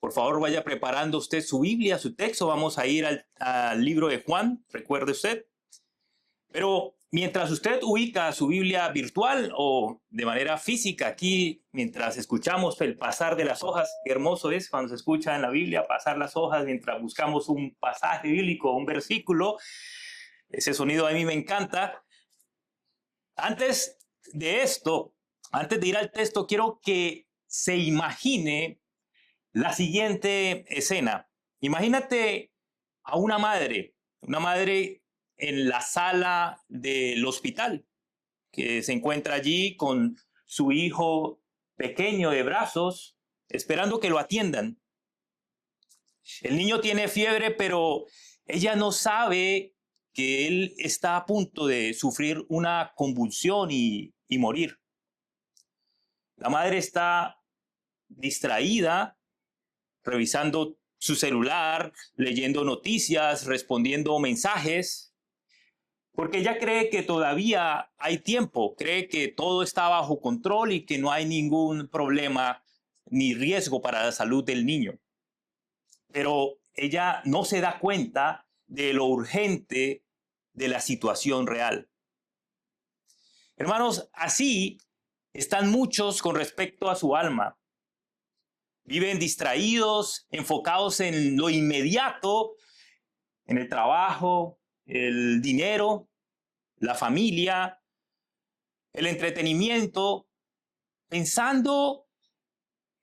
Por favor, vaya preparando usted su Biblia, su texto. Vamos a ir al libro de Juan, recuerde usted. Pero mientras usted ubica su Biblia virtual o de manera física aquí, mientras escuchamos el pasar de las hojas, qué hermoso es cuando se escucha en la Biblia pasar las hojas mientras buscamos un pasaje bíblico, un versículo. Ese sonido a mí me encanta. Antes de esto, antes de ir al texto, quiero que se imagine la siguiente escena. Imagínate a una madre en la sala del hospital, que se encuentra allí con su hijo pequeño de brazos, esperando que lo atiendan. El niño tiene fiebre, pero ella no sabe que él está a punto de sufrir una convulsión y morir. La madre está distraída, revisando su celular, leyendo noticias, respondiendo mensajes, porque ella cree que todavía hay tiempo, cree que todo está bajo control y que no hay ningún problema ni riesgo para la salud del niño. Pero ella no se da cuenta de lo urgente de la situación real. Hermanos, así están muchos con respecto a su alma. Viven distraídos, enfocados en lo inmediato, en el trabajo, el dinero, la familia, el entretenimiento, pensando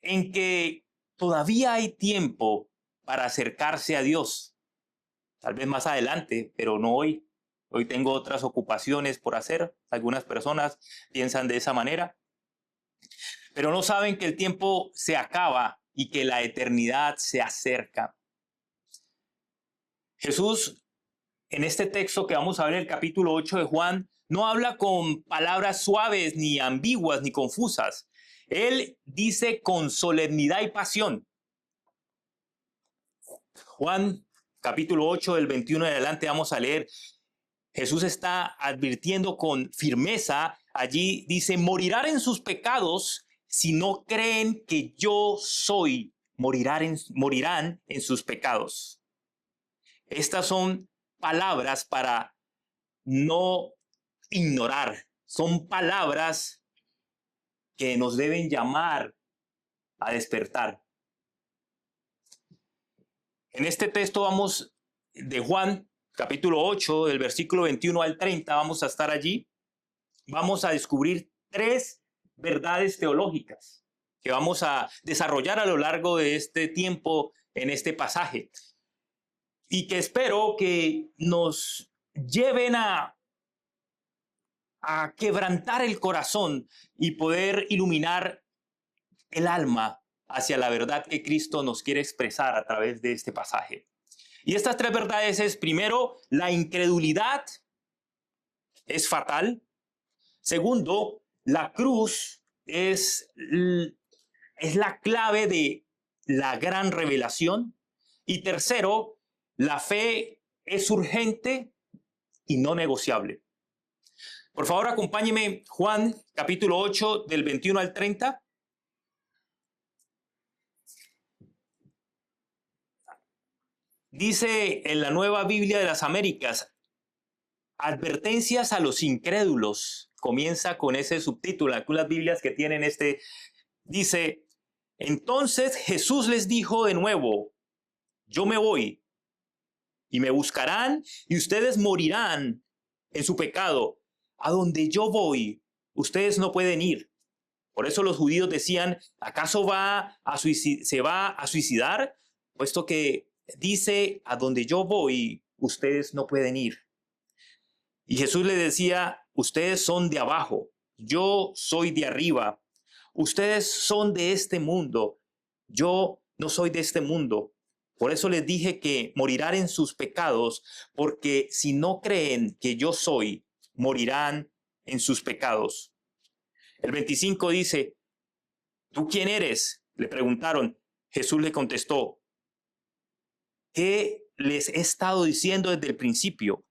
en que todavía hay tiempo para acercarse a Dios. Tal vez más adelante, pero no hoy. Hoy tengo otras ocupaciones por hacer. Algunas personas piensan de esa manera. Pero no saben que el tiempo se acaba y que la eternidad se acerca. Jesús, en este texto que vamos a ver en el capítulo 8 de Juan, no habla con palabras suaves, ni ambiguas, ni confusas. Él dice con solemnidad y pasión. Juan, capítulo 8, del 21 en adelante, vamos a leer. Jesús está advirtiendo con firmeza. Allí dice, morirán en sus pecados si no creen que yo soy. Morirán en sus pecados. Estas son palabras para no ignorar. Son palabras que nos deben llamar a despertar. En este texto vamos de Juan, capítulo 8, del versículo 21 al 30, vamos a estar allí. Vamos a descubrir 3 verdades teológicas que vamos a desarrollar a lo largo de este tiempo en este pasaje. Y que espero que nos lleven a quebrantar el corazón y poder iluminar el alma hacia la verdad que Cristo nos quiere expresar a través de este pasaje. Y estas 3 verdades es, primero, la incredulidad es fatal. Segundo, la cruz es la clave de la gran revelación. Y tercero, la fe es urgente y no negociable. Por favor, acompáñeme, Juan, capítulo 8, del 21 al 30. Dice en la Nueva Biblia de las Américas, advertencias a los incrédulos. Comienza con ese subtítulo. Algunas Biblias que tienen dice, entonces Jesús les dijo de nuevo, yo me voy y me buscarán y ustedes morirán en su pecado. A donde yo voy, ustedes no pueden ir. Por eso los judíos decían, ¿acaso se va a suicidar? Puesto que dice, a donde yo voy, ustedes no pueden ir. Y Jesús le decía, ustedes son de abajo, yo soy de arriba. Ustedes son de este mundo, yo no soy de este mundo. Por eso les dije que morirán en sus pecados, porque si no creen que yo soy, morirán en sus pecados. El 25 dice, ¿tú quién eres? Le preguntaron. Jesús le contestó, ¿qué les he estado diciendo desde el principio?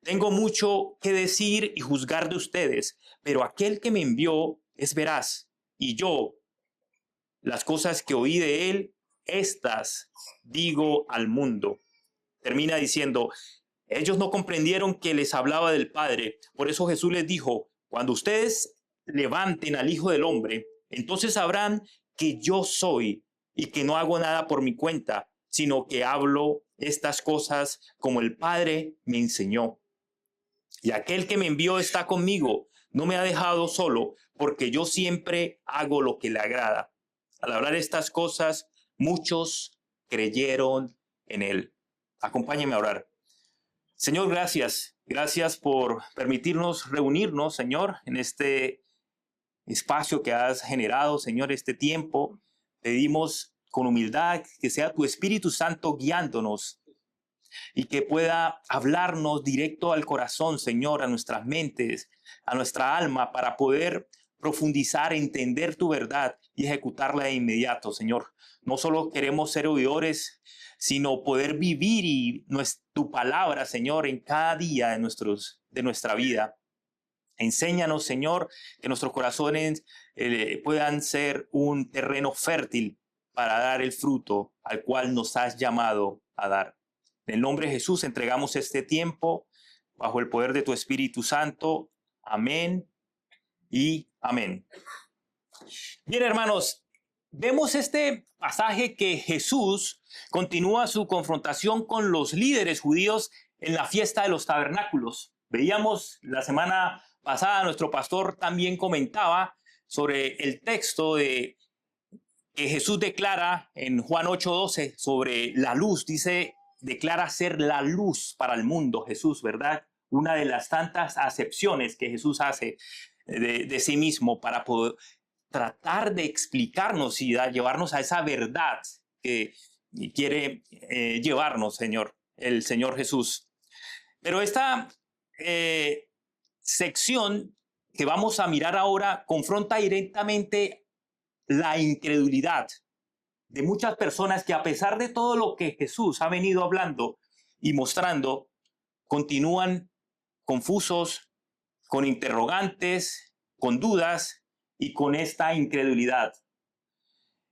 Tengo mucho que decir y juzgar de ustedes, pero aquel que me envió es veraz, y yo, las cosas que oí de él, estas digo al mundo. Termina diciendo, ellos no comprendieron que les hablaba del Padre. Por eso Jesús les dijo, cuando ustedes levanten al Hijo del Hombre, entonces sabrán que yo soy y que no hago nada por mi cuenta, sino que hablo estas cosas como el Padre me enseñó. Y aquel que me envió está conmigo, no me ha dejado solo, porque yo siempre hago lo que le agrada. Al hablar estas cosas, muchos creyeron en él. Acompáñenme a orar. Señor, gracias. Gracias por permitirnos reunirnos, Señor, en este espacio que has generado, Señor, este tiempo. Pedimos con humildad que sea tu Espíritu Santo guiándonos y que pueda hablarnos directo al corazón, Señor, a nuestras mentes, a nuestra alma, para poder profundizar, entender tu verdad y ejecutarla de inmediato, Señor. No solo queremos ser oidores, sino poder vivir tu palabra, Señor, en cada día de nuestra vida. Enséñanos, Señor, que nuestros corazones puedan ser un terreno fértil para dar el fruto al cual nos has llamado a dar. En el nombre de Jesús entregamos este tiempo bajo el poder de tu Espíritu Santo. Amén y amén. Bien, hermanos, vemos este pasaje que Jesús continúa su confrontación con los líderes judíos en la fiesta de los tabernáculos. Veíamos la semana pasada, nuestro pastor también comentaba sobre el texto que Jesús declara en Juan 8:12 sobre la luz. Dice, declara ser la luz para el mundo, Jesús, ¿verdad? Una de las tantas acepciones que Jesús hace de sí mismo para poder tratar de explicarnos y llevarnos a esa verdad que quiere llevarnos, Señor, el Señor Jesús. Pero esta sección que vamos a mirar ahora confronta directamente la incredulidad de muchas personas que, a pesar de todo lo que Jesús ha venido hablando y mostrando, continúan confusos, con interrogantes, con dudas y con esta incredulidad.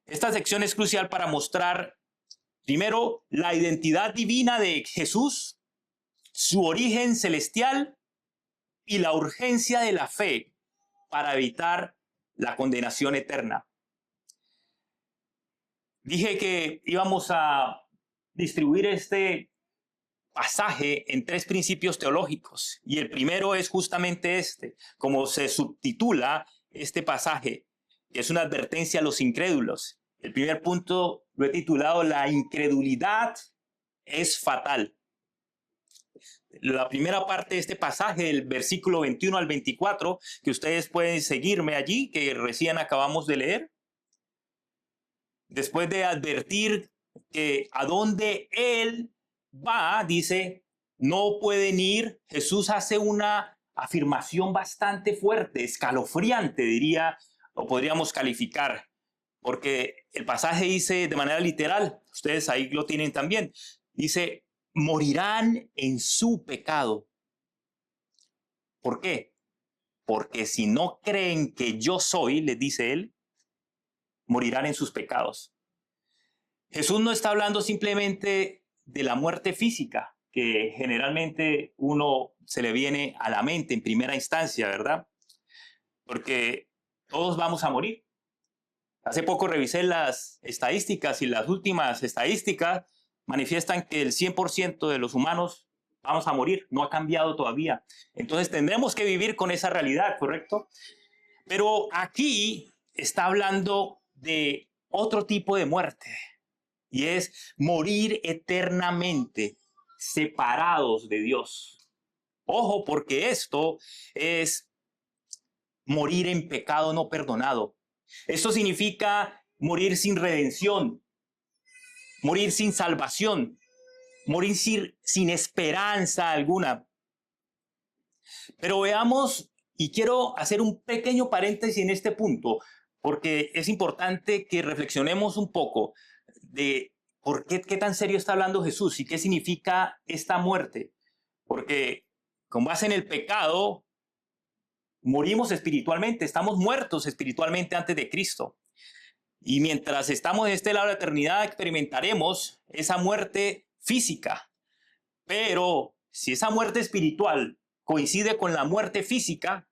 Esta sección es crucial para mostrar, primero, la identidad divina de Jesús, su origen celestial y la urgencia de la fe para evitar la condenación eterna. Dije que íbamos a distribuir este pasaje en 3 principios teológicos, y el primero es justamente este, como se subtitula este pasaje, que es una advertencia a los incrédulos. El primer punto lo he titulado La incredulidad es fatal. La primera parte de este pasaje, del versículo 21 al 24, que ustedes pueden seguirme allí, que recién acabamos de leer. Después de advertir que a donde él va, dice, no pueden ir, Jesús hace una afirmación bastante fuerte, escalofriante, diría, o podríamos calificar, porque el pasaje dice de manera literal, ustedes ahí lo tienen también, dice, morirán en su pecado. ¿Por qué? Porque si no creen que yo soy, les dice él, morirán en sus pecados. Jesús no está hablando simplemente de la muerte física, que generalmente uno se le viene a la mente en primera instancia, ¿verdad? Porque todos vamos a morir. Hace poco revisé las estadísticas y las últimas estadísticas manifiestan que el 100% de los humanos vamos a morir, no ha cambiado todavía. Entonces tendremos que vivir con esa realidad, ¿correcto? Pero aquí está hablando de otro tipo de muerte, y es morir eternamente separados de Dios. Ojo, porque esto es morir en pecado no perdonado. Esto significa morir sin redención, morir sin salvación, morir sin esperanza alguna. Pero veamos, y quiero hacer un pequeño paréntesis en este punto, porque es importante que reflexionemos un poco de qué tan serio está hablando Jesús y qué significa esta muerte. Porque con base en el pecado, morimos espiritualmente, estamos muertos espiritualmente antes de Cristo. Y mientras estamos en este lado de la eternidad, experimentaremos esa muerte física. Pero si esa muerte espiritual coincide con la muerte física,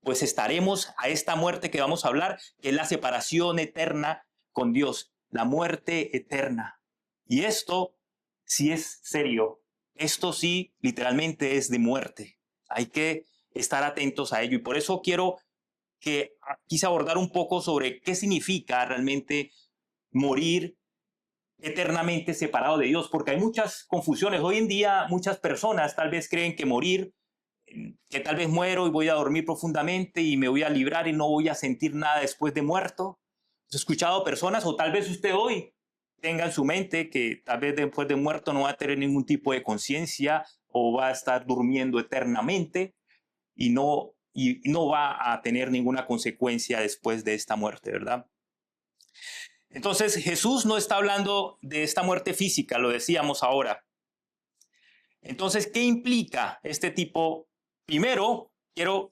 pues estaremos a esta muerte que vamos a hablar, que es la separación eterna con Dios, la muerte eterna. Y esto sí es serio. Esto sí, literalmente es de muerte. Hay que estar atentos a ello. Y por eso quise abordar un poco sobre qué significa realmente morir eternamente separado de Dios, porque hay muchas confusiones. Hoy en día muchas personas tal vez creen que morir, que tal vez muero y voy a dormir profundamente y me voy a librar y no voy a sentir nada después de muerto. He escuchado personas, o tal vez usted hoy tenga en su mente que tal vez después de muerto no va a tener ningún tipo de conciencia o va a estar durmiendo eternamente y no va a tener ninguna consecuencia después de esta muerte, ¿verdad? Entonces Jesús no está hablando de esta muerte física, lo decíamos ahora. Entonces, ¿qué implica este tipo? Primero,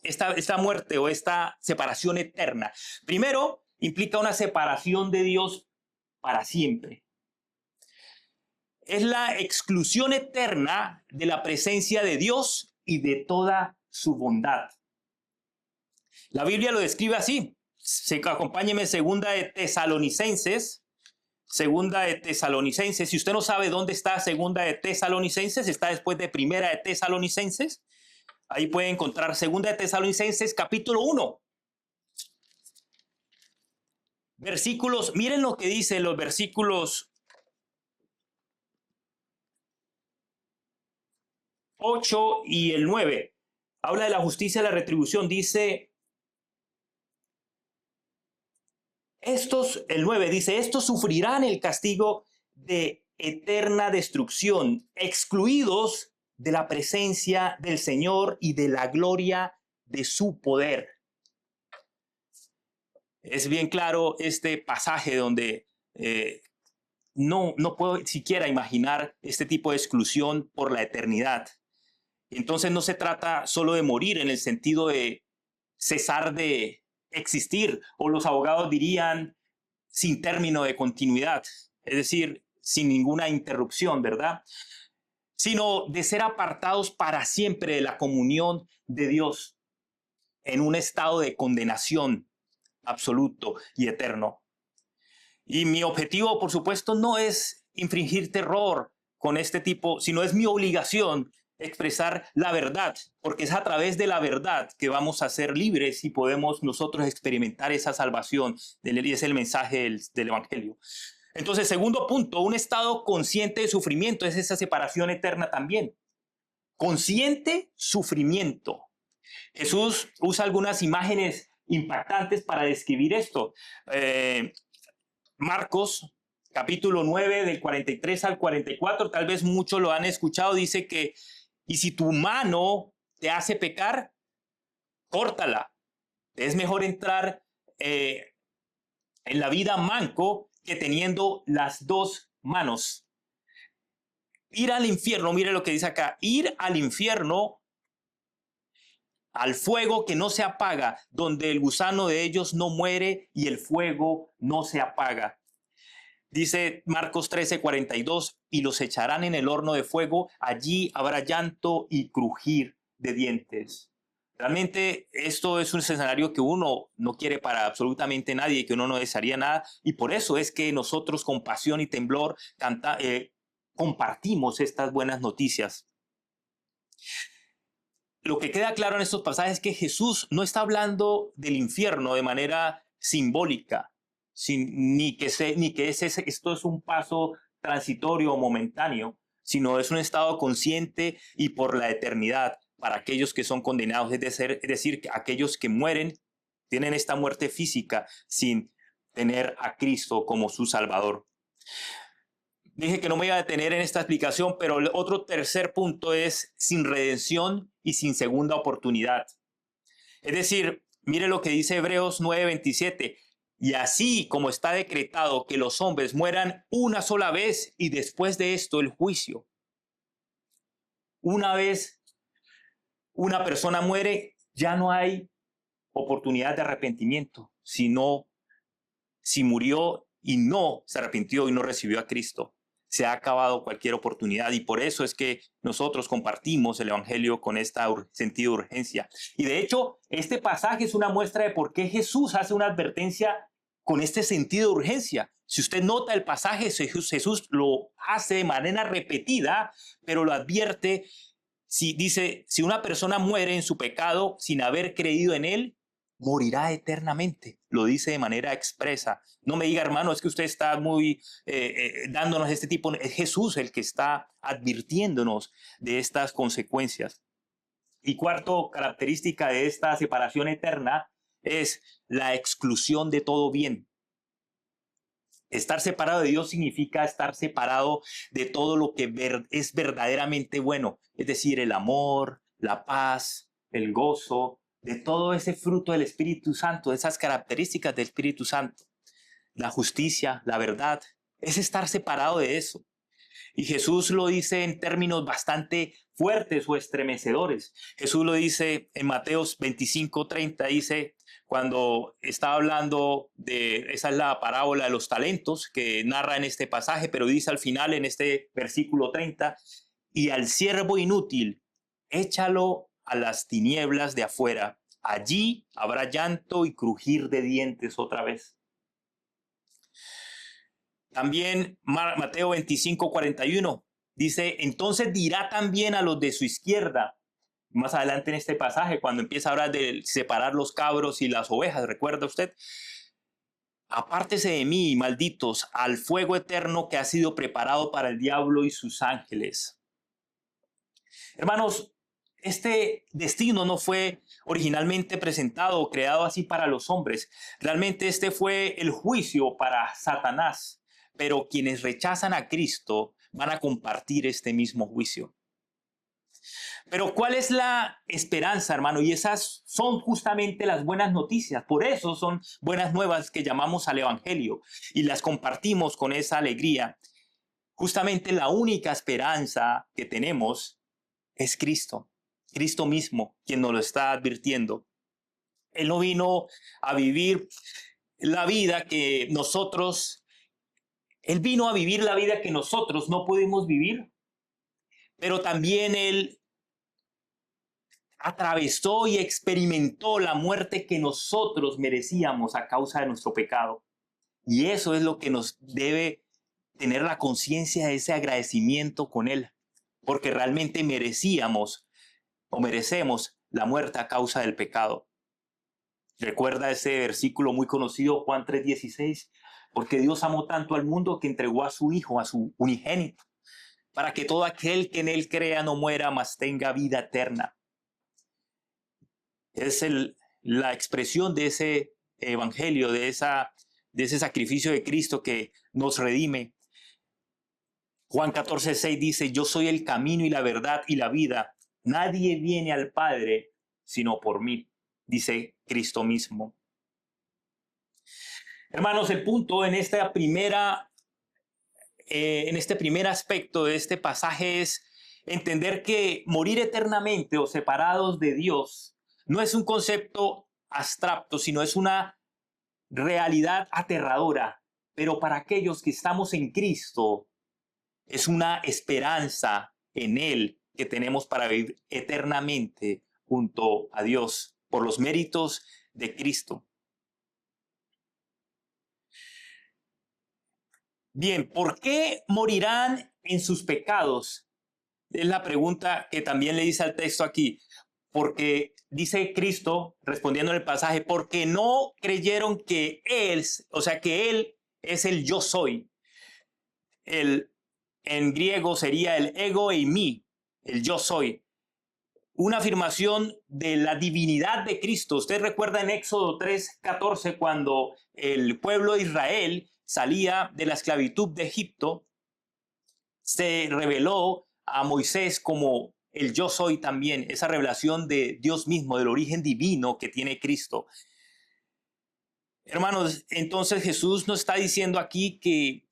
esta muerte o esta separación eterna. Primero, implica una separación de Dios para siempre. Es la exclusión eterna de la presencia de Dios y de toda su bondad. La Biblia lo describe así. Acompáñeme, segunda de Tesalonicenses. Segunda de Tesalonicenses. Si usted no sabe dónde está Segunda de Tesalonicenses, está después de Primera de Tesalonicenses. Ahí puede encontrar Segunda de Tesalonicenses, capítulo 1. Versículos, miren lo que dice los versículos 8 y el 9. Habla de la justicia y la retribución. Dice, el 9 dice, estos sufrirán el castigo de eterna destrucción, excluidos de la presencia del Señor y de la gloria de su poder. Es bien claro este pasaje donde no puedo siquiera imaginar este tipo de exclusión por la eternidad. Entonces no se trata solo de morir en el sentido de cesar de existir, o los abogados dirían sin término de continuidad, es decir, sin ninguna interrupción, ¿verdad? Sino de ser apartados para siempre de la comunión de Dios en un estado de condenación absoluto y eterno. Y mi objetivo, por supuesto, no es infringir terror con este tipo, sino es mi obligación expresar la verdad, porque es a través de la verdad que vamos a ser libres y podemos nosotros experimentar esa salvación. Y es el mensaje del Evangelio. Entonces, segundo punto, un estado consciente de sufrimiento es esa separación eterna también. Consciente sufrimiento. Jesús usa algunas imágenes impactantes para describir esto. Marcos, capítulo 9, del 43 al 44, tal vez muchos lo han escuchado, dice que, y si tu mano te hace pecar, córtala. Es mejor entrar en la vida manco que teniendo las dos manos. Ir al infierno, mire lo que dice acá, ir al infierno, al fuego que no se apaga, donde el gusano de ellos no muere y el fuego no se apaga. Dice Marcos 13:42, y los echarán en el horno de fuego, allí habrá llanto y crujir de dientes. Realmente esto es un escenario que uno no quiere para absolutamente nadie, que uno no desearía nada, y por eso es que nosotros con pasión y temblor compartimos estas buenas noticias. Lo que queda claro en estos pasajes es que Jesús no está hablando del infierno de manera simbólica, ni que esto es un paso transitorio o momentáneo, sino es un estado consciente y por la eternidad para aquellos que son condenados, es decir, que aquellos que mueren tienen esta muerte física sin tener a Cristo como su Salvador. Dije que no me iba a detener en esta explicación, pero el otro tercer punto es sin redención y sin segunda oportunidad. Es decir, mire lo que dice Hebreos 9:27. Y así como está decretado que los hombres mueran una sola vez y después de esto el juicio. Una vez una persona muere, ya no hay oportunidad de arrepentimiento, sino si murió y no se arrepintió y no recibió a Cristo, se ha acabado cualquier oportunidad, y por eso es que nosotros compartimos el evangelio con este sentido de urgencia. Y de hecho, este pasaje es una muestra de por qué Jesús hace una advertencia con este sentido de urgencia. Si usted nota el pasaje, Jesús lo hace de manera repetida, pero lo advierte. Dice, si una persona muere en su pecado sin haber creído en él, morirá eternamente. Lo dice de manera expresa. No me diga, hermano, es que usted está muy dándonos este tipo. Es Jesús el que está advirtiéndonos de estas consecuencias. Y cuarto característica de esta separación eterna es la exclusión de todo bien. Estar separado de Dios significa estar separado de todo lo que es verdaderamente bueno, es decir, el amor, la paz, el gozo, de todo ese fruto del Espíritu Santo, esas características del Espíritu Santo, la justicia, la verdad, es estar separado de eso. Y Jesús lo dice en términos bastante fuertes o estremecedores. Jesús lo dice en Mateos 25:30, dice, cuando está hablando de, esa es la parábola de los talentos que narra en este pasaje, pero dice al final en este versículo 30, y al siervo inútil, échalo a las tinieblas de afuera. Allí habrá llanto y crujir de dientes otra vez. También Mateo 25:41 dice, entonces dirá también a los de su izquierda, más adelante en este pasaje, cuando empieza a hablar de separar los cabros y las ovejas, ¿recuerda usted? Apártese de mí, malditos, al fuego eterno que ha sido preparado para el diablo y sus ángeles. Hermanos, este destino no fue originalmente presentado o creado así para los hombres. Realmente este fue el juicio para Satanás. Pero quienes rechazan a Cristo van a compartir este mismo juicio. Pero ¿cuál es la esperanza, hermano? Y esas son justamente las buenas noticias. Por eso son buenas nuevas que llamamos al evangelio y las compartimos con esa alegría. Justamente la única esperanza que tenemos es Cristo. Cristo mismo, quien nos lo está advirtiendo. Él no vino a vivir la vida que nosotros... Él vino a vivir la vida que nosotros no pudimos vivir, pero también Él atravesó y experimentó la muerte que nosotros merecíamos a causa de nuestro pecado. Y eso es lo que nos debe tener la conciencia de ese agradecimiento con Él, porque realmente merecíamos o merecemos la muerte a causa del pecado. Recuerda ese versículo muy conocido, Juan 3:16. Porque Dios amó tanto al mundo que entregó a su Hijo, a su unigénito, para que todo aquel que en Él crea no muera, mas tenga vida eterna. Es la expresión de ese evangelio, de ese sacrificio de Cristo que nos redime. Juan 14:6 dice, yo soy el camino y la verdad y la vida. Nadie viene al Padre sino por mí, dice Cristo mismo. Hermanos, el punto en este primer aspecto de este pasaje es entender que morir eternamente o separados de Dios no es un concepto abstracto, sino es una realidad aterradora. Pero para aquellos que estamos en Cristo, es una esperanza en Él que tenemos para vivir eternamente junto a Dios por los méritos de Cristo. Bien, ¿por qué morirán en sus pecados? Es la pregunta que también le dice al texto aquí. Porque dice Cristo, respondiendo en el pasaje, porque no creyeron que Él, o sea, que Él es el yo soy. En griego sería el ego eimi, el yo soy. Una afirmación de la divinidad de Cristo. Usted recuerda en Éxodo 3:14 cuando el pueblo de Israel salía de la esclavitud de Egipto, se reveló a Moisés como el yo soy también, esa revelación de Dios mismo, del origen divino que tiene Cristo. Hermanos, entonces Jesús nos está diciendo aquí que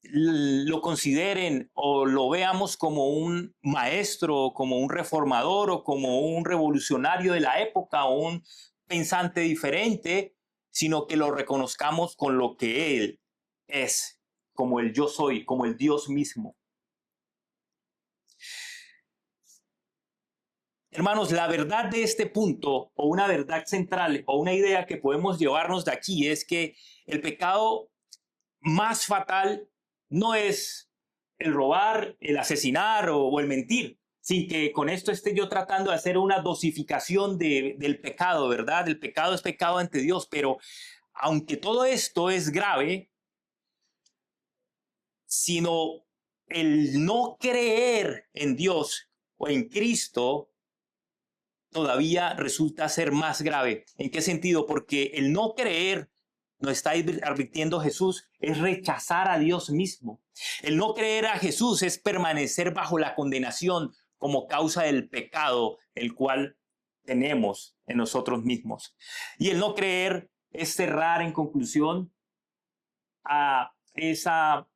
lo consideren o lo veamos como un maestro, como un reformador o como un revolucionario de la época o un pensante diferente. sino que lo reconozcamos con lo que Él es, como el yo soy, como el Dios mismo. Hermanos, la verdad de este punto, o una verdad central, o una idea que podemos llevarnos de aquí, es que el pecado más fatal no es el robar, el asesinar o el mentir, sin que con esto esté yo tratando de hacer una dosificación del pecado, ¿verdad? El pecado es pecado ante Dios, pero aunque todo esto es grave, sino el no creer en Dios o en Cristo todavía resulta ser más grave. ¿En qué sentido? Porque el no creer, nos está advirtiendo Jesús, es rechazar a Dios mismo. El no creer a Jesús es permanecer bajo la condenación como causa del pecado, el cual tenemos en nosotros mismos. Y el no creer es cerrar, en conclusión, a esa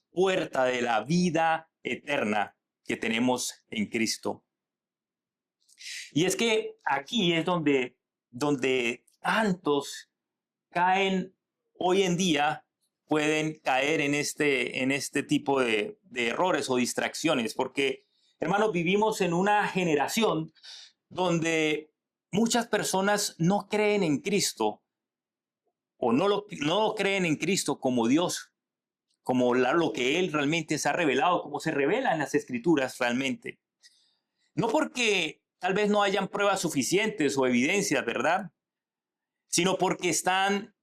puerta de la vida eterna que tenemos en Cristo. Y es que aquí es donde tantos caen hoy en día, pueden caer en este tipo de errores o distracciones, porque, hermanos, vivimos en una generación donde muchas personas no creen en Cristo o no lo creen en Cristo como Dios, como lo que Él realmente se ha revelado, como se revela en las Escrituras realmente. No porque tal vez no hayan pruebas suficientes o evidencias, ¿verdad? Sino porque están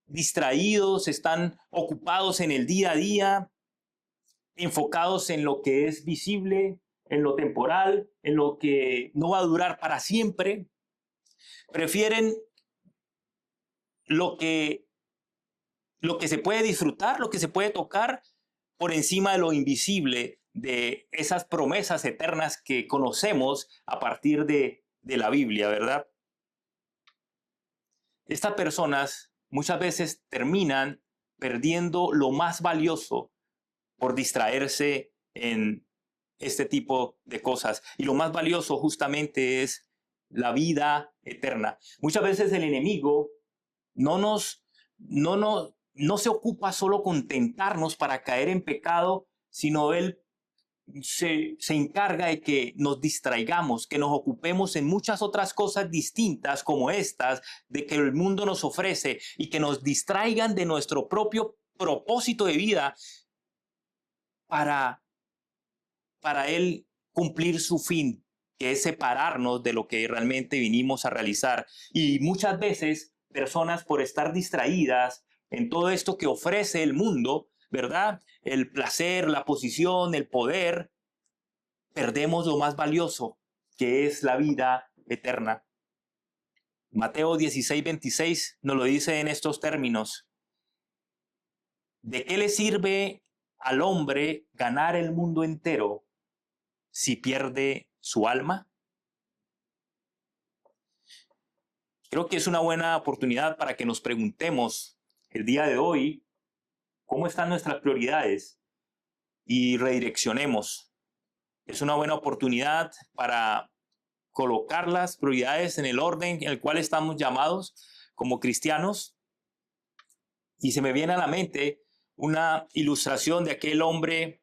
distraídos, están ocupados en el día a día, enfocados en lo que es visible, en lo temporal, en lo que no va a durar para siempre. Prefieren lo que se puede disfrutar, lo que se puede tocar, por encima de lo invisible, de esas promesas eternas que conocemos a partir de la Biblia, ¿verdad? Estas personas muchas veces terminan perdiendo lo más valioso por distraerse en este tipo de cosas. Y lo más valioso justamente es la vida eterna. Muchas veces el enemigo no se ocupa solo con tentarnos para caer en pecado, sino él se encarga de que nos distraigamos, que nos ocupemos en muchas otras cosas distintas como estas de que el mundo nos ofrece y que nos distraigan de nuestro propio propósito de vida para él cumplir su fin, que es separarnos de lo que realmente vinimos a realizar. Y muchas veces personas, por estar distraídas en todo esto que ofrece el mundo, ¿verdad? El placer, la posición, el poder, perdemos lo más valioso, que es la vida eterna. Mateo 16:26 nos lo dice en estos términos. ¿De qué le sirve al hombre ganar el mundo entero si pierde su alma? Creo que es una buena oportunidad para que nos preguntemos el día de hoy cómo están nuestras prioridades y redireccionemos. Es una buena oportunidad para colocar las prioridades en el orden en el cual estamos llamados como cristianos. Y se me viene a la mente una ilustración de aquel hombre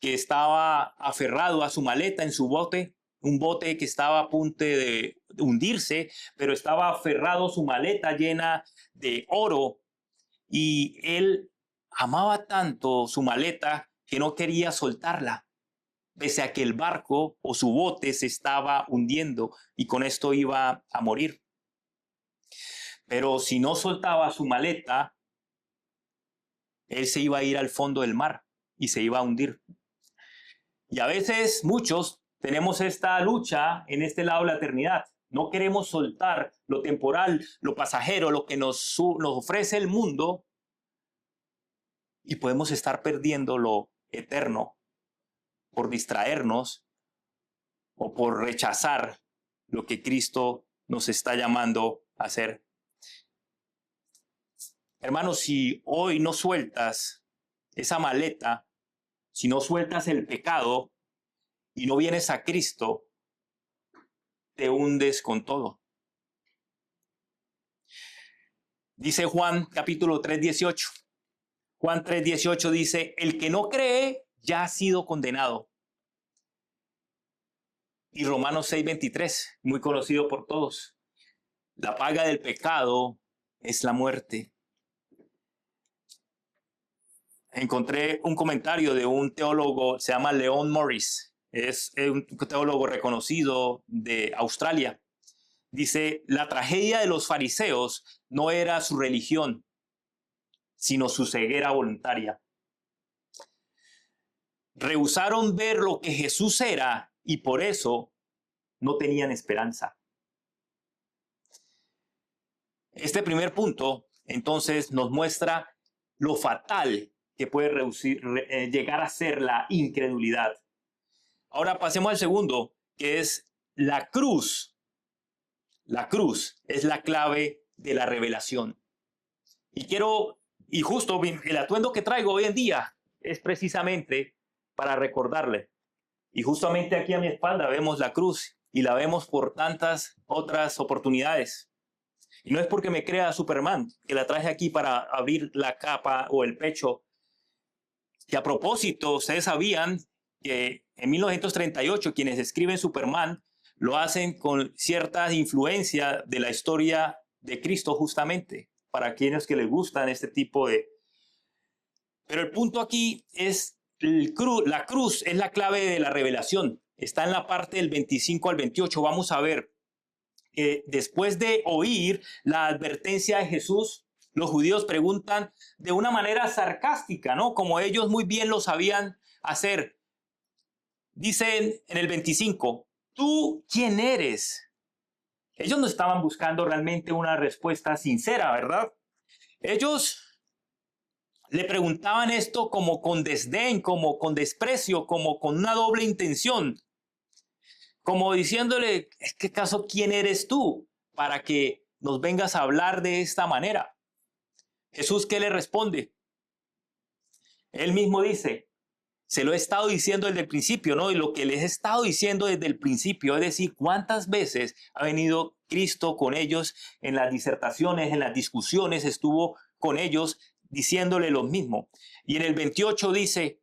que estaba aferrado a su maleta en su bote, un bote que estaba a punto de hundirse, pero estaba aferrado a su maleta llena de oro, y él amaba tanto su maleta que no quería soltarla, pese a que el barco o su bote se estaba hundiendo y con esto iba a morir. Pero si no soltaba su maleta, él se iba a ir al fondo del mar y se iba a hundir. Y a veces muchos tenemos esta lucha en este lado de la eternidad. No queremos soltar lo temporal, lo pasajero, lo que nos ofrece el mundo, y podemos estar perdiendo lo eterno por distraernos o por rechazar lo que Cristo nos está llamando a hacer. Hermanos, si hoy no sueltas esa maleta, si no sueltas el pecado y no vienes a Cristo, te hundes con todo. Dice Juan capítulo 3:18. Juan 3:18 dice, el que no cree ya ha sido condenado. Y Romanos 6:23, muy conocido por todos. La paga del pecado es la muerte. Encontré un comentario de un teólogo, se llama Leon Morris. Es un teólogo reconocido de Australia. Dice, la tragedia de los fariseos no era su religión, sino su ceguera voluntaria. Rehusaron ver lo que Jesús era y por eso no tenían esperanza. Este primer punto, entonces, nos muestra lo fatal que puede llegar a ser la incredulidad. Ahora pasemos al segundo, que es la cruz. La cruz es la clave de la revelación. Y justo el atuendo que traigo hoy en día es precisamente para recordarle. Y justamente aquí a mi espalda vemos la cruz y la vemos por tantas otras oportunidades. Y no es porque me crea Superman, que la traje aquí para abrir la capa o el pecho. Que a propósito, ustedes sabían que en 1938 quienes escriben Superman lo hacen con cierta influencia de la historia de Cristo justamente, para quienes que les gustan este tipo de... Pero el punto aquí es, la cruz es la clave de la revelación. Está en la parte del 25 al 28. Vamos a ver que después de oír la advertencia de Jesús, los judíos preguntan de una manera sarcástica, ¿no? Como ellos muy bien lo sabían hacer. Dicen en el 25, ¿tú quién eres? Ellos no estaban buscando realmente una respuesta sincera, ¿verdad? Ellos le preguntaban esto como con desdén, como con desprecio, como con una doble intención. Como diciéndole, ¿qué caso quién eres tú para que nos vengas a hablar de esta manera? Jesús, ¿qué le responde? Él mismo dice, se lo he estado diciendo desde el principio, ¿no? Y lo que les he estado diciendo desde el principio, es decir, cuántas veces ha venido Cristo con ellos en las disertaciones, en las discusiones, estuvo con ellos diciéndole lo mismo. Y en el 28 dice,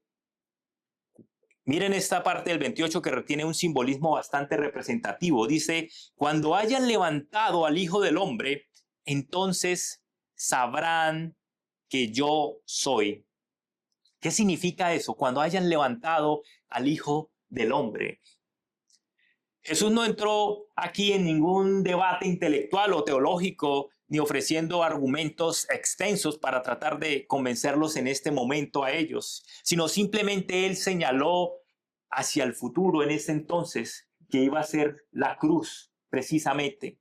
miren esta parte del 28 que tiene un simbolismo bastante representativo. Dice, cuando hayan levantado al Hijo del Hombre, entonces sabrán que yo soy. ¿Qué significa eso? Cuando hayan levantado al Hijo del Hombre. Jesús no entró aquí en ningún debate intelectual o teológico, ni ofreciendo argumentos extensos para tratar de convencerlos en este momento a ellos, sino simplemente él señaló hacia el futuro en ese entonces que iba a ser la cruz, precisamente.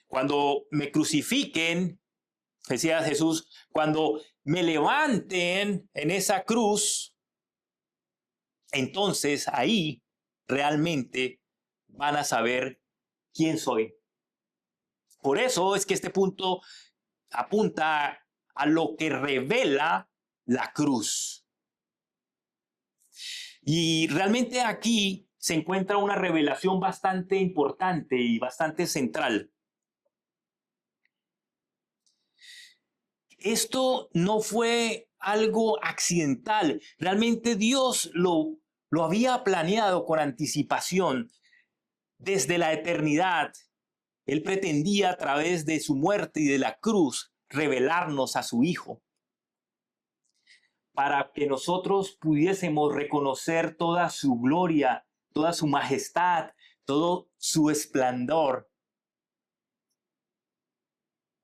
Cuando me crucifiquen, decía Jesús, cuando me levanten en esa cruz, entonces ahí realmente van a saber quién soy. Por eso es que este punto apunta a lo que revela la cruz. Y realmente aquí se encuentra una revelación bastante importante y bastante central. Esto no fue algo accidental. Realmente Dios lo había planeado con anticipación. Desde la eternidad, Él pretendía a través de su muerte y de la cruz revelarnos a su Hijo, para que nosotros pudiésemos reconocer toda su gloria, toda su majestad, todo su esplendor.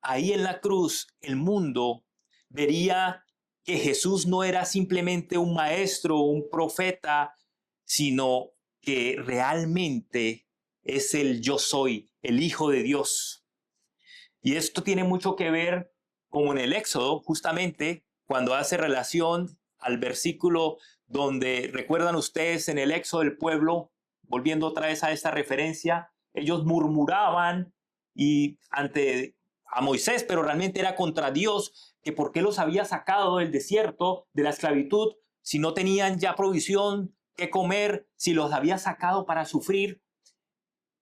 Ahí en la cruz, el mundo vería que Jesús no era simplemente un maestro o un profeta, sino que realmente es el yo soy, el Hijo de Dios. Y esto tiene mucho que ver, como en el Éxodo, justamente, cuando hace relación al versículo donde, recuerdan ustedes, en el Éxodo del pueblo, volviendo otra vez a esta referencia, ellos murmuraban y a Moisés, pero realmente era contra Dios, que por qué los había sacado del desierto, de la esclavitud, si no tenían ya provisión que comer, si los había sacado para sufrir.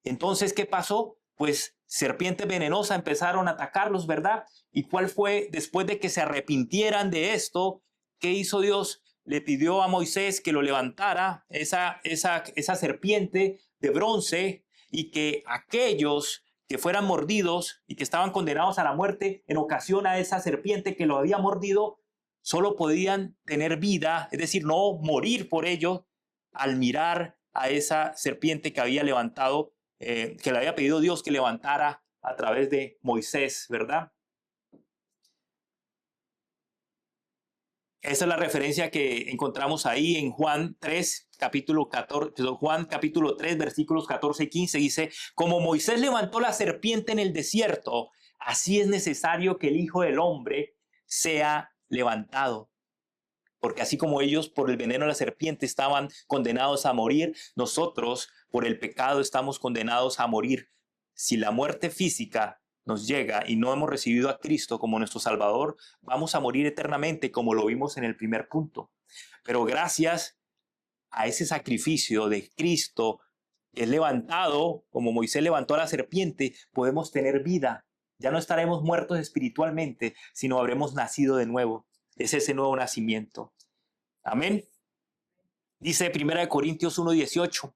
Entonces, ¿qué pasó? Pues serpientes venenosas empezaron a atacarlos, ¿verdad? ¿Y cuál fue, después de que se arrepintieran de esto, qué hizo Dios? Le pidió a Moisés que lo levantara, esa serpiente de bronce, y que aquellos que fueran mordidos y que estaban condenados a la muerte en ocasión a esa serpiente que lo había mordido, solo podían tener vida, es decir, no morir por ello, al mirar a esa serpiente que había levantado, que le había pedido Dios que levantara a través de Moisés, ¿verdad? Esa es la referencia que encontramos ahí en Juan 3, Juan capítulo 3, versículos 14 y 15. Dice, como Moisés levantó la serpiente en el desierto, así es necesario que el Hijo del Hombre sea levantado. Porque así como ellos por el veneno de la serpiente estaban condenados a morir, nosotros por el pecado estamos condenados a morir. Si la muerte física nos llega y no hemos recibido a Cristo como nuestro Salvador, vamos a morir eternamente, como lo vimos en el primer punto. Pero gracias a ese sacrificio de Cristo, que es levantado, como Moisés levantó a la serpiente, podemos tener vida. Ya no estaremos muertos espiritualmente, sino habremos nacido de nuevo. Es ese nuevo nacimiento. Amén. Dice 1 Corintios 1:18,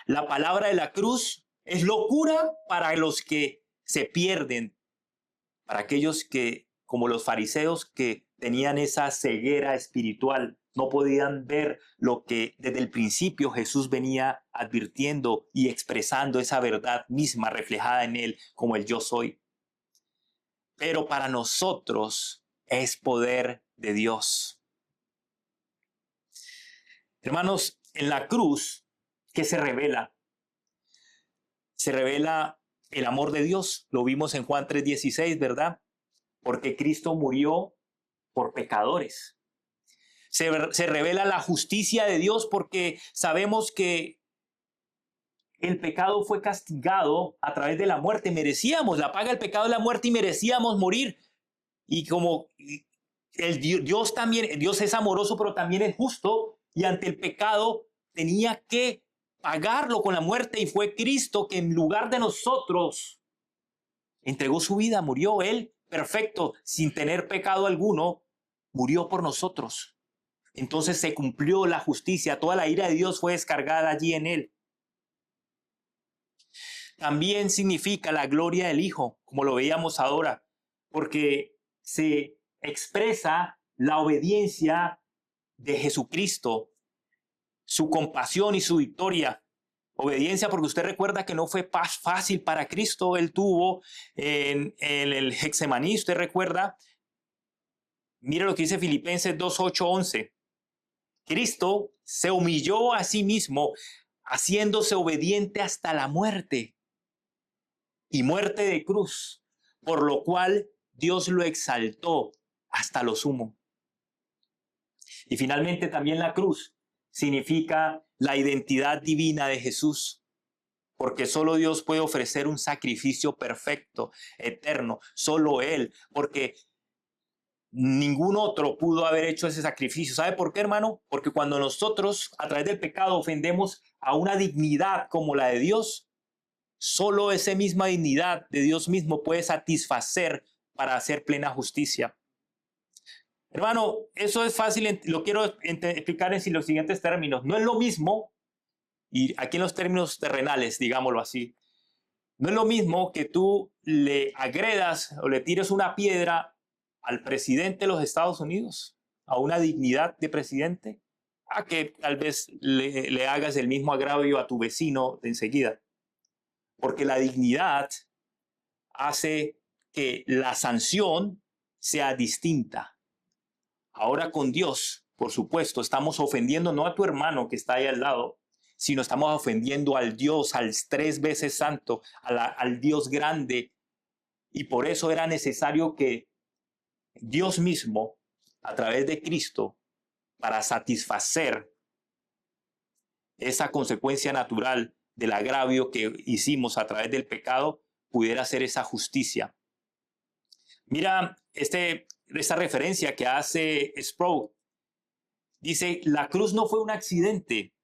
la palabra de la cruz es locura para los que se pierden, para aquellos que, como los fariseos, que tenían esa ceguera espiritual, no podían ver lo que desde el principio Jesús venía advirtiendo y expresando, esa verdad misma reflejada en él como el yo soy. Pero para nosotros es poder de Dios. Hermanos, en la cruz, ¿qué se revela? Se revela el amor de Dios. Lo vimos en Juan 3:16, ¿verdad? Porque Cristo murió por pecadores. Se revela la justicia de Dios porque sabemos que el pecado fue castigado a través de la muerte. Merecíamos, la paga del pecado es la muerte y merecíamos morir. Y como Dios también, Dios es amoroso, pero también es justo, y ante el pecado tenía que pagarlo con la muerte, y fue Cristo que en lugar de nosotros entregó su vida, murió él, perfecto, sin tener pecado alguno, murió por nosotros. Entonces se cumplió la justicia, toda la ira de Dios fue descargada allí en él. También significa la gloria del Hijo, como lo veíamos ahora, porque se expresa la obediencia de Jesucristo, su compasión y su victoria. Obediencia porque usted recuerda que no fue fácil para Cristo. Él tuvo en el Getsemaní, usted recuerda. Mire lo que dice Filipenses 2:8-11. Cristo se humilló a sí mismo, haciéndose obediente hasta la muerte y muerte de cruz, por lo cual Dios lo exaltó hasta lo sumo. Y finalmente también la cruz significa la identidad divina de Jesús, porque solo Dios puede ofrecer un sacrificio perfecto, eterno, solo Él, porque ningún otro pudo haber hecho ese sacrificio. ¿Sabe por qué, hermano? Porque cuando nosotros a través del pecado ofendemos a una dignidad como la de Dios, solo esa misma dignidad de Dios mismo puede satisfacer para hacer plena justicia. Hermano, eso es fácil, lo quiero explicar en los siguientes términos. No es lo mismo, y aquí en los términos terrenales, digámoslo así, no es lo mismo que tú le agredas o le tires una piedra al presidente de los Estados Unidos, a una dignidad de presidente, a que tal vez le hagas el mismo agravio a tu vecino de enseguida. Porque la dignidad hace que la sanción sea distinta. Ahora con Dios, por supuesto, estamos ofendiendo no a tu hermano que está ahí al lado, sino estamos ofendiendo al Dios, al 3 veces santo, al Dios grande. Y por eso era necesario que Dios mismo, a través de Cristo, para satisfacer esa consecuencia natural del agravio que hicimos a través del pecado, pudiera hacer esa justicia. Mira esta referencia que hace Sproul. Dice, la cruz no fue un accidente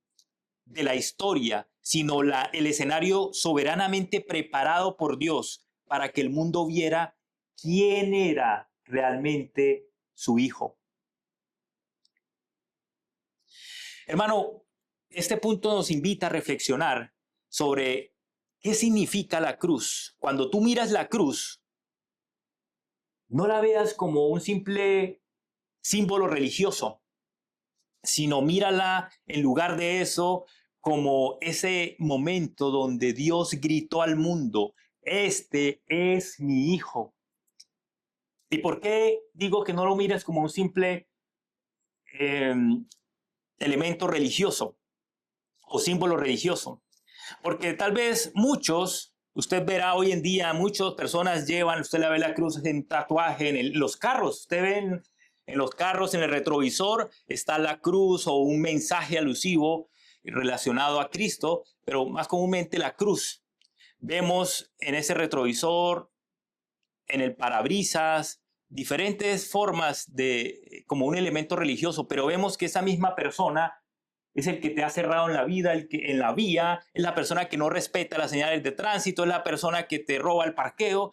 de la historia, sino el escenario soberanamente preparado por Dios para que el mundo viera quién era realmente su Hijo. Hermano, este punto nos invita a reflexionar sobre qué significa la cruz. Cuando tú miras la cruz, no la veas como un simple símbolo religioso, sino mírala en lugar de eso como ese momento donde Dios gritó al mundo: este es mi Hijo. ¿Y por qué digo que no lo mires como un simple elemento religioso o símbolo religioso? Porque tal vez usted verá hoy en día, muchas personas llevan, usted la ve la cruz en tatuaje, los carros, usted ve en los carros, en el retrovisor, está la cruz o un mensaje alusivo relacionado a Cristo, pero más comúnmente la cruz. Vemos en ese retrovisor, en el parabrisas, diferentes formas como un elemento religioso, pero vemos que esa misma persona es el que te ha cerrado en la vida, en la vía, es la persona que no respeta las señales de tránsito, es la persona que te roba el parqueo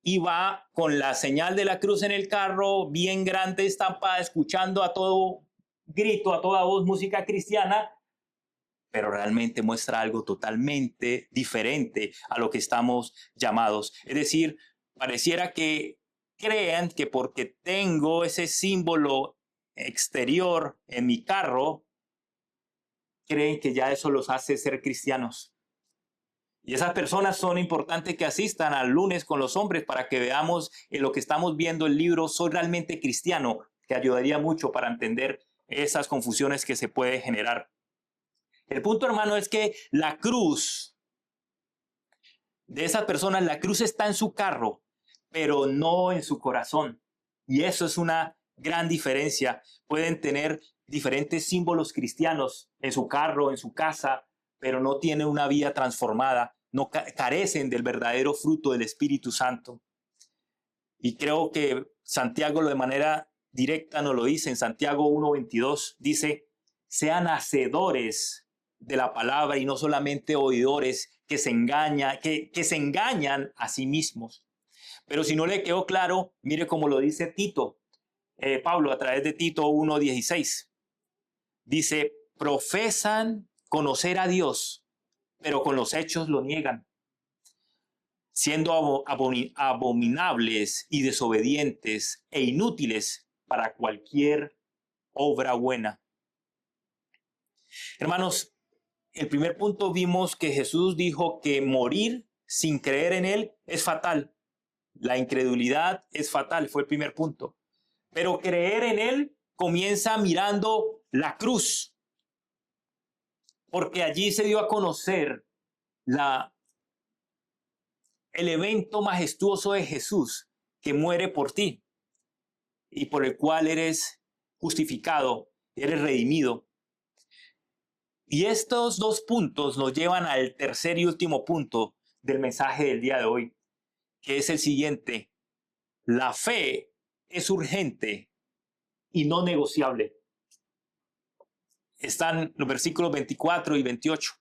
y va con la señal de la cruz en el carro, bien grande, estampada, escuchando a todo grito, a toda voz, música cristiana, pero realmente muestra algo totalmente diferente a lo que estamos llamados. Es decir, pareciera que crean que porque tengo ese símbolo exterior en mi carro, creen que ya eso los hace ser cristianos. Y esas personas son importantes que asistan al lunes con los hombres para que veamos en lo que estamos viendo el libro Soy realmente cristiano, que ayudaría mucho para entender esas confusiones que se puede generar. El punto, hermano, es que la cruz de esas personas, la cruz está en su carro, pero no en su corazón. Y eso es una gran diferencia. Pueden tener diferentes símbolos cristianos en su carro, en su casa, pero no tienen una vida transformada, no carecen del verdadero fruto del Espíritu Santo. Y creo que Santiago de manera directa nos lo dice en Santiago 1:22, dice: sean hacedores de la palabra y no solamente oidores que se engañan a sí mismos. Pero si no le quedó claro, mire cómo lo dice Pablo a través de Tito 1:16. Dice: profesan conocer a Dios, pero con los hechos lo niegan, siendo abominables y desobedientes e inútiles para cualquier obra buena. Hermanos, el primer punto vimos que Jesús dijo que morir sin creer en Él es fatal. La incredulidad es fatal, fue el primer punto. Pero creer en Él comienza mirando la cruz, porque allí se dio a conocer el evento majestuoso de Jesús, que muere por ti y por el cual eres justificado, eres redimido. Y estos dos puntos nos llevan al tercer y último punto del mensaje del día de hoy, que es el siguiente: la fe es urgente y no negociable. Están los versículos 24 y 28.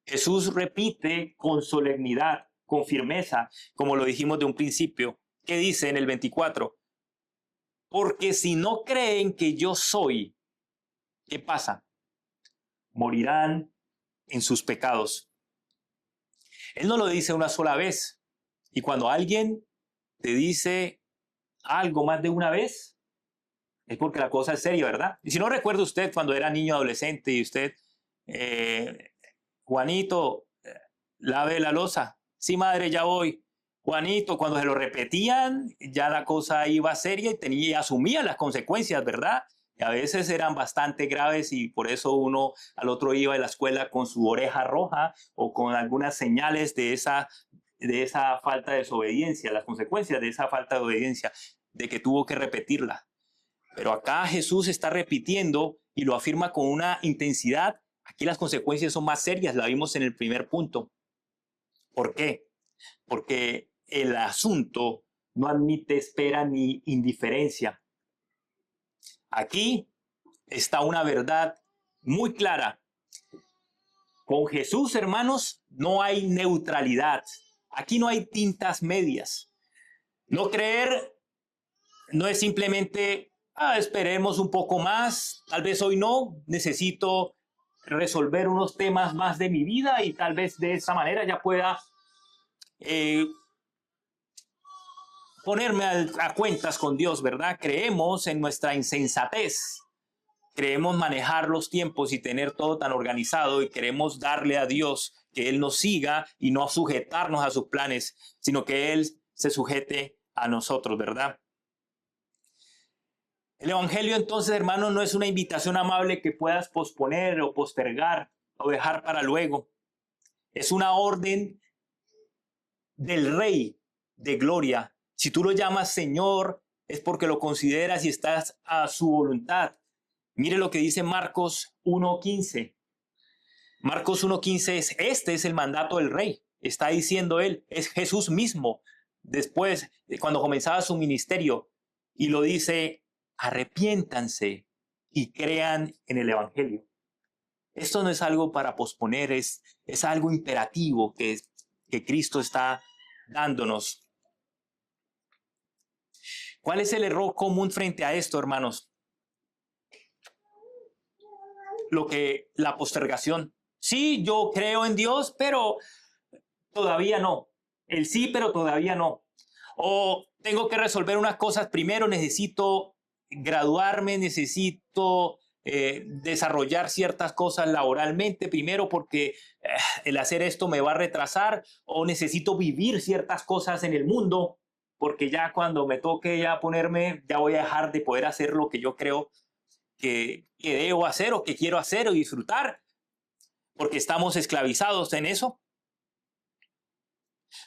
Jesús repite con solemnidad, con firmeza, como lo dijimos de un principio. ¿Qué dice en el 24? Porque si no creen que yo soy, ¿qué pasa? Morirán en sus pecados. Él no lo dice una sola vez. Y cuando alguien te dice algo más de una vez, es porque la cosa es seria, ¿verdad? Y si no, recuerda usted cuando era niño adolescente y usted, Juanito, lave la loza. Sí, madre, ya voy. Juanito, cuando se lo repetían, ya la cosa iba seria y asumía las consecuencias, ¿verdad? Y a veces eran bastante graves y por eso uno al otro iba a la escuela con su oreja roja o con algunas señales de esa falta de desobediencia, las consecuencias de esa falta de obediencia, de que tuvo que repetirla. Pero acá Jesús está repitiendo y lo afirma con una intensidad. Aquí las consecuencias son más serias, la vimos en el primer punto. ¿Por qué? Porque el asunto no admite espera ni indiferencia. Aquí está una verdad muy clara. Con Jesús, hermanos, no hay neutralidad. Aquí no hay tintas medias. No creer no es simplemente, esperemos un poco más, tal vez hoy no, necesito resolver unos temas más de mi vida y tal vez de esa manera ya pueda eh, ponerme a cuentas con Dios, ¿verdad? Creemos en nuestra insensatez. Creemos manejar los tiempos y tener todo tan organizado y queremos darle a Dios que Él nos siga y no sujetarnos a sus planes, sino que Él se sujete a nosotros, ¿verdad? El Evangelio entonces, hermano, no es una invitación amable que puedas posponer o postergar o dejar para luego. Es una orden del Rey de Gloria. Si tú lo llamas Señor, es porque lo consideras y estás a su voluntad. Mire lo que dice Marcos 1:15. Marcos 1:15 es, este es el mandato del Rey. Está diciendo él, es Jesús mismo. Después, cuando comenzaba su ministerio, y lo dice, arrepiéntanse y crean en el Evangelio. Esto no es algo para posponer, es algo imperativo que Cristo está dándonos. ¿Cuál es el error común frente a esto, hermanos? La postergación. Sí, yo creo en Dios, pero todavía no. El sí, pero todavía no. O tengo que resolver unas cosas primero, necesito graduarme, necesito desarrollar ciertas cosas laboralmente primero porque el hacer esto me va a retrasar, o necesito vivir ciertas cosas en el mundo porque ya cuando me toque ya ponerme, ya voy a dejar de poder hacer lo que yo creo que debo hacer o que quiero hacer o disfrutar, porque estamos esclavizados en eso.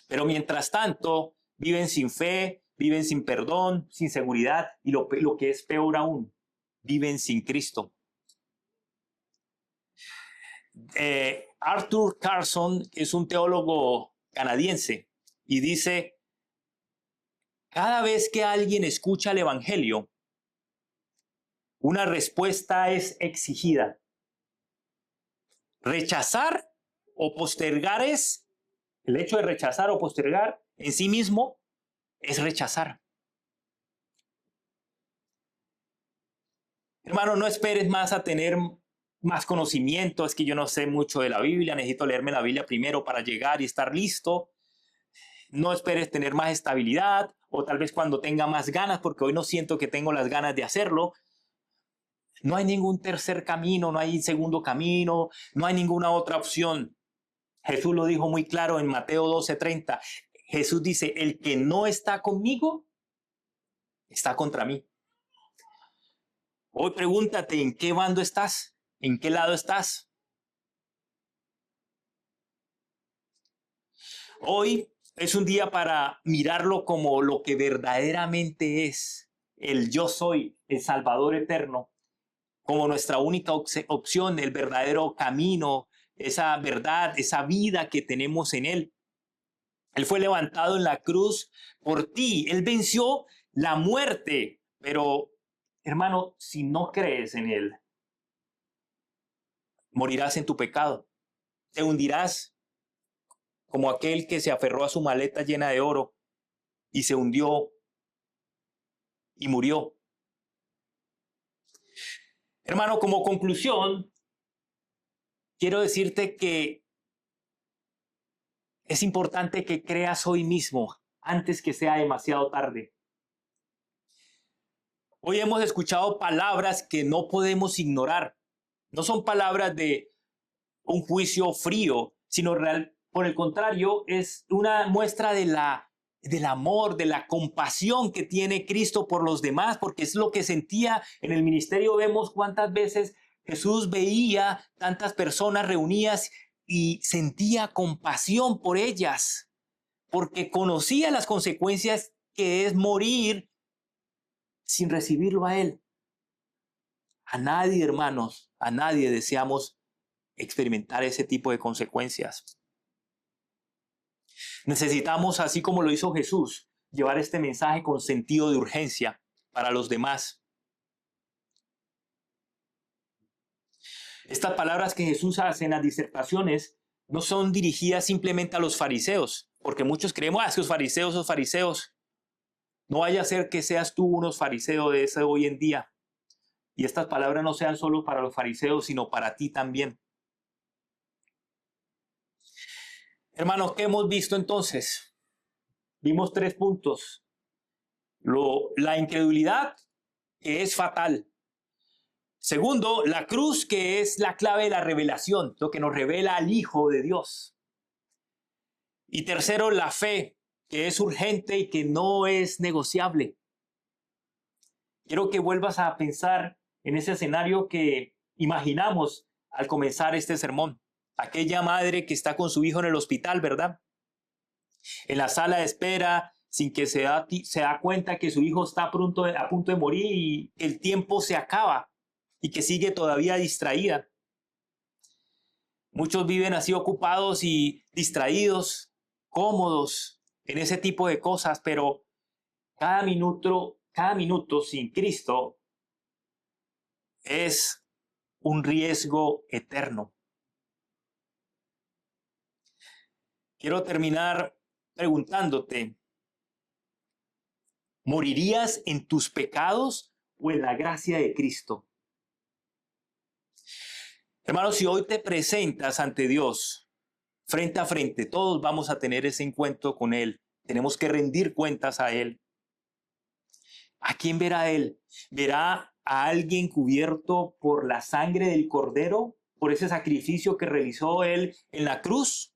Pero mientras tanto, viven sin fe, viven sin perdón, sin seguridad y lo que es peor aún, viven sin Cristo. Arthur Carson es un teólogo canadiense y dice, cada vez que alguien escucha el Evangelio, una respuesta es exigida. Rechazar o postergar es, el hecho de rechazar o postergar en sí mismo es rechazar. Hermano, no esperes más a tener más conocimiento. Es que yo no sé mucho de la Biblia, necesito leerme la Biblia primero para llegar y estar listo. No esperes tener más estabilidad o tal vez cuando tenga más ganas, porque hoy no siento que tengo las ganas de hacerlo. No hay ningún tercer camino, no hay segundo camino, no hay ninguna otra opción. Jesús lo dijo muy claro en Mateo 12:30. Jesús dice, el que no está conmigo, está contra mí. Hoy pregúntate, ¿en qué bando estás? ¿En qué lado estás? Hoy es un día para mirarlo como lo que verdaderamente es, el yo soy, el Salvador eterno, como nuestra única opción, el verdadero camino, esa verdad, esa vida que tenemos en Él. Él fue levantado en la cruz por ti. Él venció la muerte. Pero, hermano, si no crees en Él, morirás en tu pecado. Te hundirás como aquel que se aferró a su maleta llena de oro y se hundió y murió. Hermano, como conclusión, quiero decirte que es importante que creas hoy mismo, antes que sea demasiado tarde. Hoy hemos escuchado palabras que no podemos ignorar. No son palabras de un juicio frío, sino por el contrario, es una muestra del amor, de la compasión que tiene Cristo por los demás, porque es lo que sentía en el ministerio. Vemos cuántas veces Jesús veía tantas personas reunidas y sentía compasión por ellas, porque conocía las consecuencias que es morir sin recibirlo a Él. A nadie, hermanos, a nadie deseamos experimentar ese tipo de consecuencias. Necesitamos, así como lo hizo Jesús, llevar este mensaje con sentido de urgencia para los demás. Estas palabras que Jesús hace en las disertaciones no son dirigidas simplemente a los fariseos, porque muchos creemos, es que los fariseos, no vaya a ser que seas tú unos fariseos de ese hoy en día. Y estas palabras no sean solo para los fariseos, sino para ti también. Hermanos, ¿qué hemos visto entonces? Vimos 3 puntos. La incredulidad, que es fatal. Segundo, la cruz, que es la clave de la revelación, lo que nos revela al Hijo de Dios. Y tercero, la fe, que es urgente y que no es negociable. Quiero que vuelvas a pensar en ese escenario que imaginamos al comenzar este sermón. Aquella madre que está con su hijo en el hospital, ¿verdad? En la sala de espera, sin que se da cuenta que su hijo está a punto de morir y el tiempo se acaba y que sigue todavía distraída. Muchos viven así ocupados y distraídos, cómodos en ese tipo de cosas, pero cada minuto sin Cristo es un riesgo eterno. Quiero terminar preguntándote, ¿morirías en tus pecados o en la gracia de Cristo? Hermanos, si hoy te presentas ante Dios, frente a frente, todos vamos a tener ese encuentro con Él. Tenemos que rendir cuentas a Él. ¿A quién verá Él? ¿Verá a alguien cubierto por la sangre del Cordero, por ese sacrificio que realizó Él en la cruz?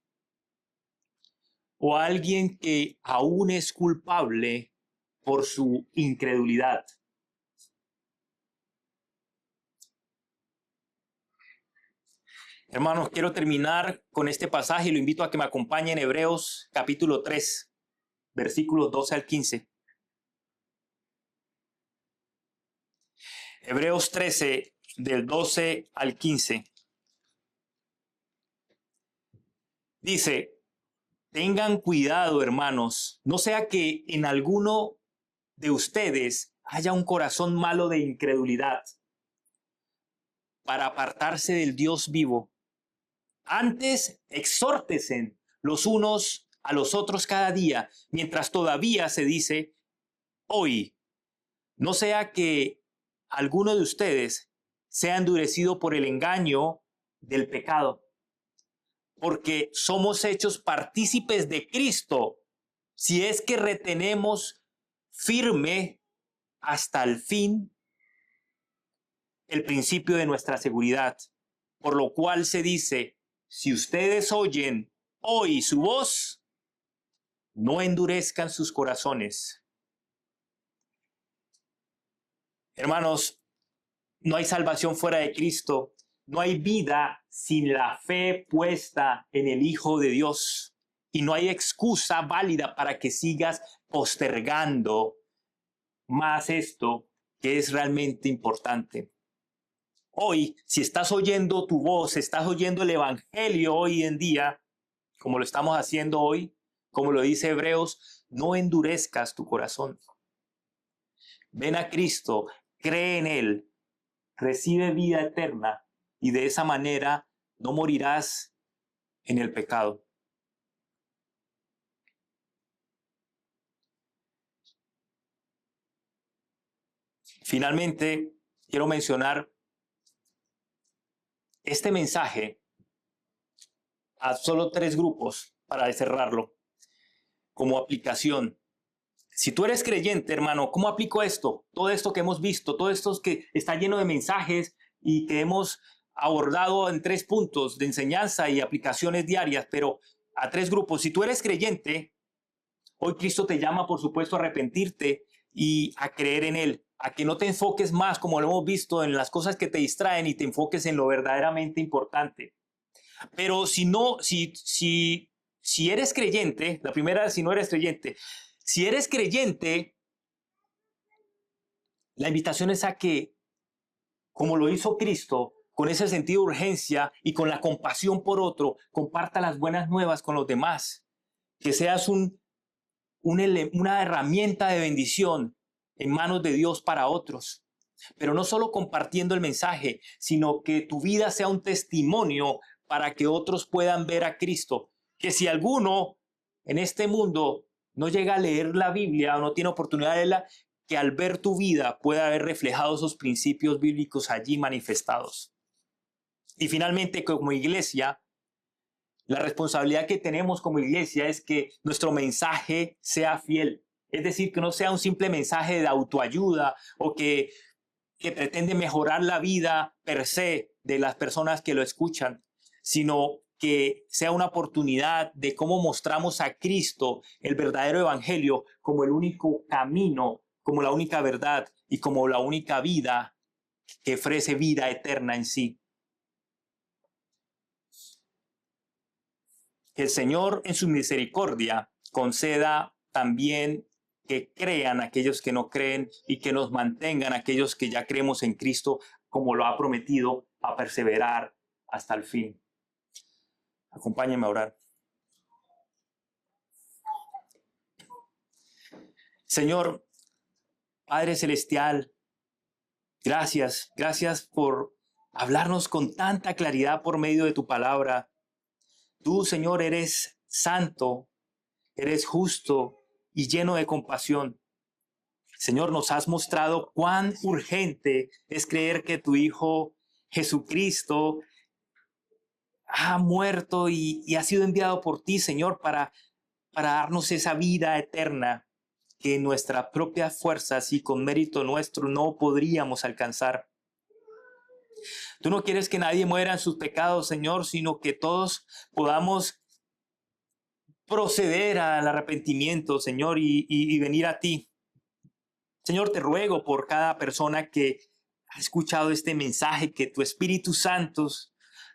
¿O a alguien que aún es culpable por su incredulidad? Hermanos, quiero terminar con este pasaje y lo invito a que me acompañe en Hebreos capítulo 3, versículos 12 al 15. Hebreos 13, del 12 al 15. Dice, tengan cuidado, hermanos, no sea que en alguno de ustedes haya un corazón malo de incredulidad para apartarse del Dios vivo. Antes, exhórtense los unos a los otros cada día, mientras todavía se dice hoy. No sea que alguno de ustedes sea endurecido por el engaño del pecado, porque somos hechos partícipes de Cristo si es que retenemos firme hasta el fin el principio de nuestra seguridad, por lo cual se dice, si ustedes oyen hoy su voz, no endurezcan sus corazones. Hermanos, no hay salvación fuera de Cristo, no hay vida sin la fe puesta en el Hijo de Dios y no hay excusa válida para que sigas postergando más esto que es realmente importante. Hoy, si estás oyendo tu voz, estás oyendo el evangelio hoy en día, como lo estamos haciendo hoy, como lo dice Hebreos, no endurezcas tu corazón. Ven a Cristo, cree en Él, recibe vida eterna y de esa manera no morirás en el pecado. Finalmente, quiero mencionar este mensaje a solo 3 grupos para cerrarlo como aplicación. Si tú eres creyente, hermano, ¿cómo aplico esto? Todo esto que hemos visto, todo esto que está lleno de mensajes y que hemos abordado en 3 puntos de enseñanza y aplicaciones diarias, pero a 3 grupos. Si tú eres creyente, hoy Cristo te llama, por supuesto, a arrepentirte y a creer en Él, a que no te enfoques más, como lo hemos visto, en las cosas que te distraen y te enfoques en lo verdaderamente importante. Pero si eres creyente, la primera, si no eres creyente, si eres creyente, la invitación es a que, como lo hizo Cristo, con ese sentido de urgencia y con la compasión por otro, comparta las buenas nuevas con los demás, que seas una herramienta de bendición en manos de Dios para otros. Pero no solo compartiendo el mensaje, sino que tu vida sea un testimonio para que otros puedan ver a Cristo. Que si alguno en este mundo no llega a leer la Biblia o no tiene oportunidad de leerla, que al ver tu vida pueda haber reflejado esos principios bíblicos allí manifestados. Y finalmente, como iglesia, la responsabilidad que tenemos como iglesia es que nuestro mensaje sea fiel. Es decir, que no sea un simple mensaje de autoayuda o que pretende mejorar la vida per se de las personas que lo escuchan, sino que sea una oportunidad de cómo mostramos a Cristo, el verdadero evangelio, como el único camino, como la única verdad y como la única vida que ofrece vida eterna en sí. Que el Señor en su misericordia conceda también que crean aquellos que no creen y que nos mantengan aquellos que ya creemos en Cristo, como lo ha prometido, a perseverar hasta el fin. Acompáñenme a orar. Señor, Padre Celestial, gracias por hablarnos con tanta claridad por medio de tu palabra. Tú, Señor, eres santo, eres justo y lleno de compasión. Señor, nos has mostrado cuán urgente es creer que tu Hijo Jesucristo ha muerto y ha sido enviado por ti, Señor, para darnos esa vida eterna que en nuestras propias fuerzas y con mérito nuestro no podríamos alcanzar. Tú no quieres que nadie muera en sus pecados, Señor, sino que todos podamos proceder al arrepentimiento, Señor, y venir a ti. Señor, te ruego por cada persona que ha escuchado este mensaje, que tu Espíritu Santo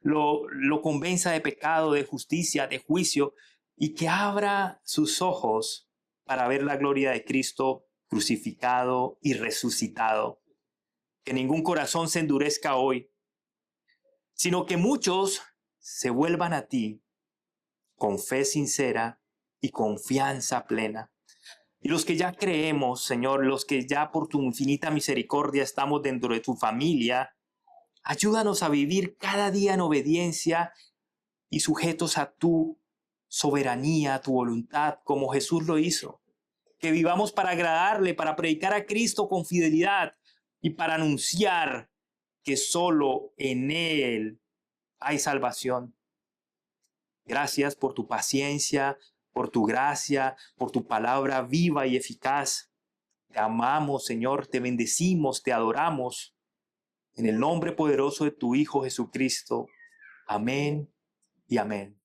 lo convenza de pecado, de justicia, de juicio, y que abra sus ojos para ver la gloria de Cristo crucificado y resucitado. Que ningún corazón se endurezca hoy, sino que muchos se vuelvan a ti con fe sincera y confianza plena. Y los que ya creemos, Señor, los que ya por tu infinita misericordia estamos dentro de tu familia, ayúdanos a vivir cada día en obediencia y sujetos a tu soberanía, a tu voluntad, como Jesús lo hizo. Que vivamos para agradarle, para predicar a Cristo con fidelidad y para anunciar que solo en Él hay salvación. Gracias por tu paciencia, por tu gracia, por tu palabra viva y eficaz. Te amamos, Señor, te bendecimos, te adoramos. En el nombre poderoso de tu Hijo Jesucristo. Amén y amén.